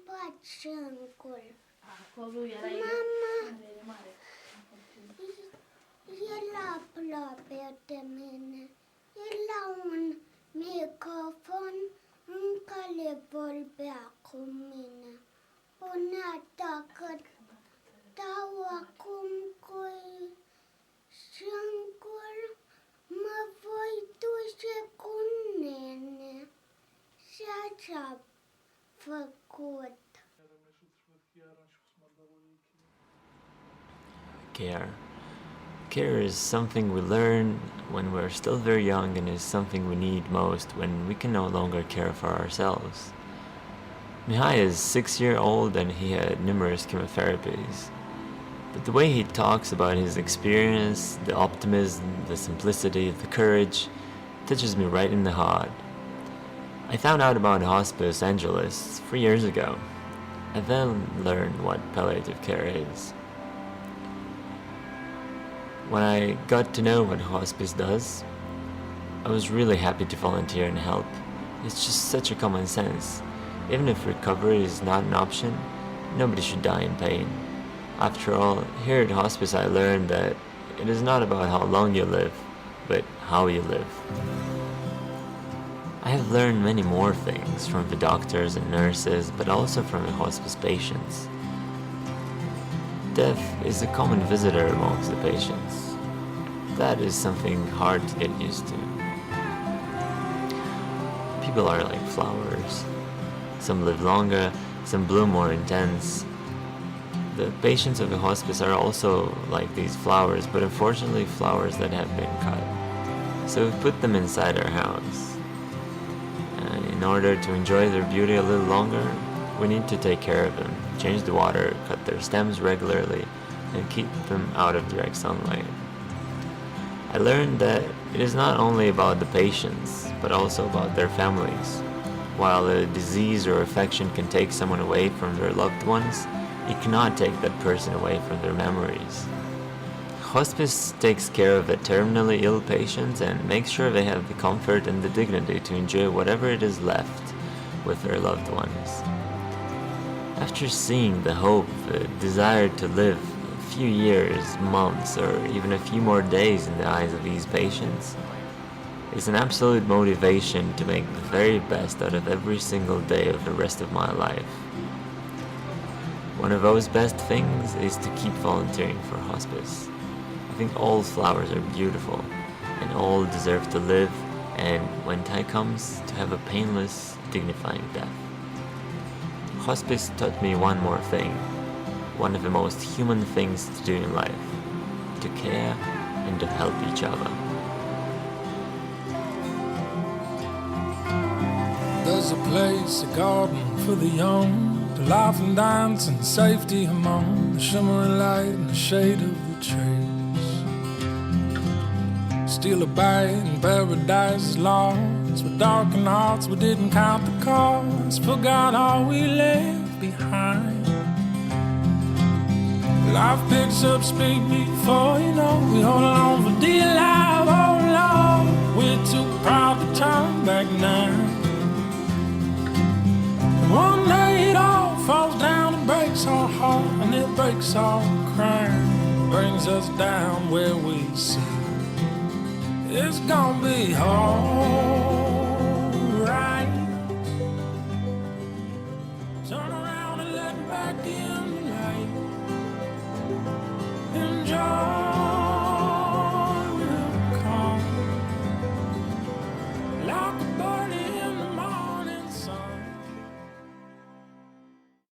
Paciuncul. Mama, el aproape de mine. El la un microfon în care vorbea cu mine. Până dacă dau acum cu singur, mă voi duce cu nene. Și așa făcut. Care. Care is something we learn when we're still very young and is something we need most when we can no longer care for ourselves. Mihai is 6-year-old and he had numerous chemotherapies. But the way he talks about his experience, the optimism, the simplicity, the courage, touches me right in the heart. I found out about Hospice Angelus 3 years ago. I then learned what palliative care is. When I got to know what hospice does, I was really happy to volunteer and help. It's just such a common sense. Even if recovery is not an option, nobody should die in pain. After all, here at hospice I learned that it is not about how long you live, but how you live. I have learned many more things from the doctors and nurses, but also from the hospice patients. Death is a common visitor amongst the patients. That is something hard to get used to. People are like flowers. Some live longer, some bloom more intense. The patients of the hospice are also like these flowers, but unfortunately flowers that have been cut. So we put them inside our house. And in order to enjoy their beauty a little longer, we need to take care of them, change the water, cut their stems regularly, and keep them out of direct sunlight. I learned that it is not only about the patients, but also about their families. While a disease or affection can take someone away from their loved ones, it cannot take that person away from their memories. Hospice takes care of the terminally ill patients and makes sure they have the comfort and the dignity to enjoy whatever it is left with their loved ones. After seeing the hope, the desire to live a few years, months, or even a few more days in the eyes of these patients, it's an absolute motivation to make the very best out of every single day of the rest of my life. One of those best things is to keep volunteering for hospice. I think all flowers are beautiful, and all deserve to live, and when time comes, to have a painless, dignifying death. Hospice taught me one more thing, one of the most human things to do in life, to care and to help each other. There's a place, a garden for the young, to laugh and dance in safety among the shimmering light and the shade of the trees. Steal a bite and paradise is lost. With darkened hearts we didn't count the cost, forgot all we left behind. Life picks up speed before you know, we hold on for dear life, oh Lord. We're too proud to turn back now. And one day it all falls down and breaks our heart, and it breaks our crown, brings us down where we sit. It's gonna be hard.